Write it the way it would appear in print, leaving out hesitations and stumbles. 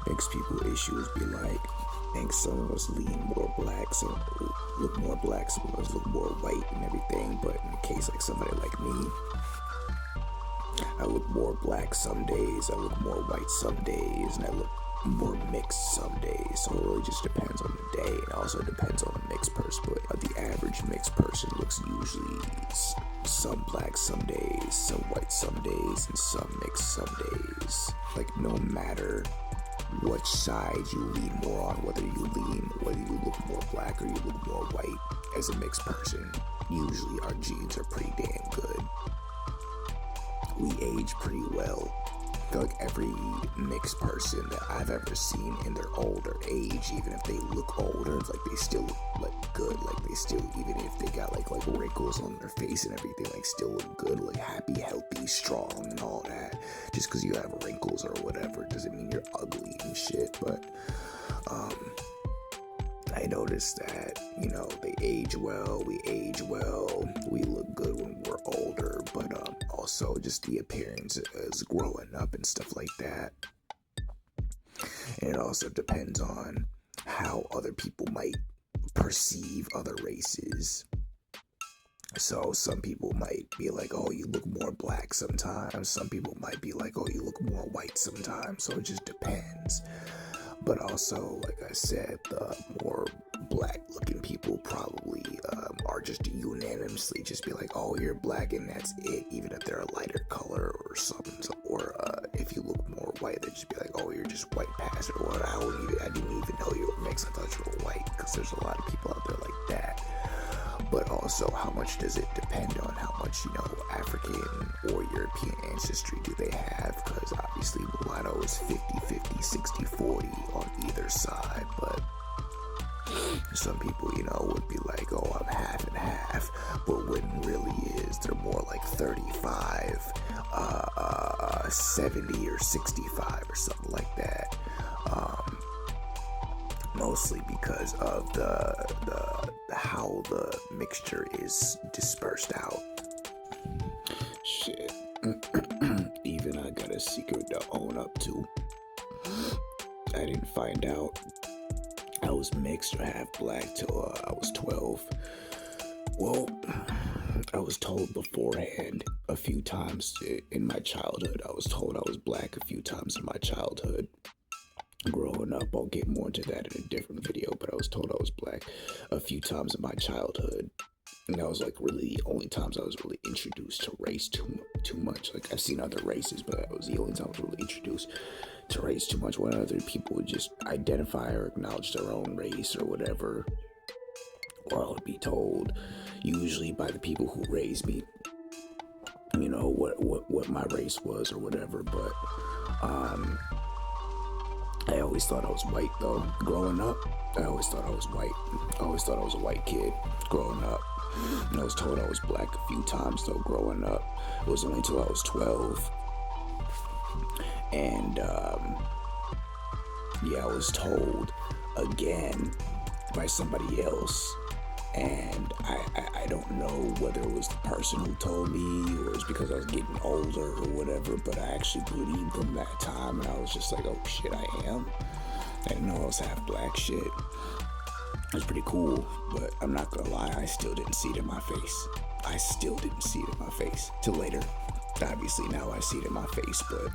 mixed people issues be like, I think some of us lean more black, some look more black, some of us look more white and everything. But in the case like somebody like me, I look more black some days, I look more white some days, and I look more mixed some days. So it really just depends on the day, and also depends on the mixed person. But the average mixed person looks usually some black some days, some white some days, and some mixed some days. Like, no matter which side you lean more on, whether you look more black or you look more white, as a mixed person, usually our genes are pretty damn good. We age pretty well. I feel like every mixed person that I've ever seen in their older age, even if they look older, like they still look like good. Like they still, even if they got like wrinkles on their face and everything, like still look good, like happy, healthy, strong, and all that. Just because you have wrinkles or whatever doesn't mean you're ugly and shit. But I noticed that, you know, they age well, we age well, we look good when we're older, but also just the appearance as growing up and stuff like that. And it also depends on how other people might perceive other races. So some people might be like, oh, you look more black sometimes. Some people might be like, oh, you look more white sometimes. So it just depends. But also, like I said, the more black looking people probably are just unanimously just be like, oh, you're black and that's it, even if they're a lighter color or something. Or if you look more white, they just be like, oh, you're just white passing, or I didn't even know you were mixed, I thought you were white, because there's a lot of people out there like that. But also, how much does it depend on how much, you know, African or European ancestry do they have? Because obviously mulatto is 50-50, 60-40 on either side. But some people, you know, would be like, oh, I'm half and half. But when really is, they're more like 35, 70 or 65 or something like that. Mostly because of the how the mixture is dispersed out. Shit. Even I got a secret to own up to. I didn't find out I was mixed or half black till I was 12. Well, I was told beforehand a few times in my childhood. I was told I was black a few times in my childhood. Growing up, I'll get more into that in a different video, but I was told I was black a few times in my childhood, and that was like really the only times I was really introduced to race too much. Like, I've seen other races, but that was the only time I was really introduced to race too much, when other people would just identify or acknowledge their own race or whatever, or I would be told, usually by the people who raised me, you know, what my race was or whatever. But I always thought I was white, though. Growing up, I always thought I was white. I always thought I was a white kid growing up. And I was told I was black a few times, though, growing up. It was only until I was 12. And, yeah, I was told again by somebody else. And I don't know whether it was the person who told me or it's because I was getting older or whatever, but I actually believed them that time, and I was just like, oh shit, I am. I didn't know I was half black. Shit. It was pretty cool, but I'm not gonna lie, I still didn't see it in my face. I still didn't see it in my face till later. Obviously now I see it in my face, but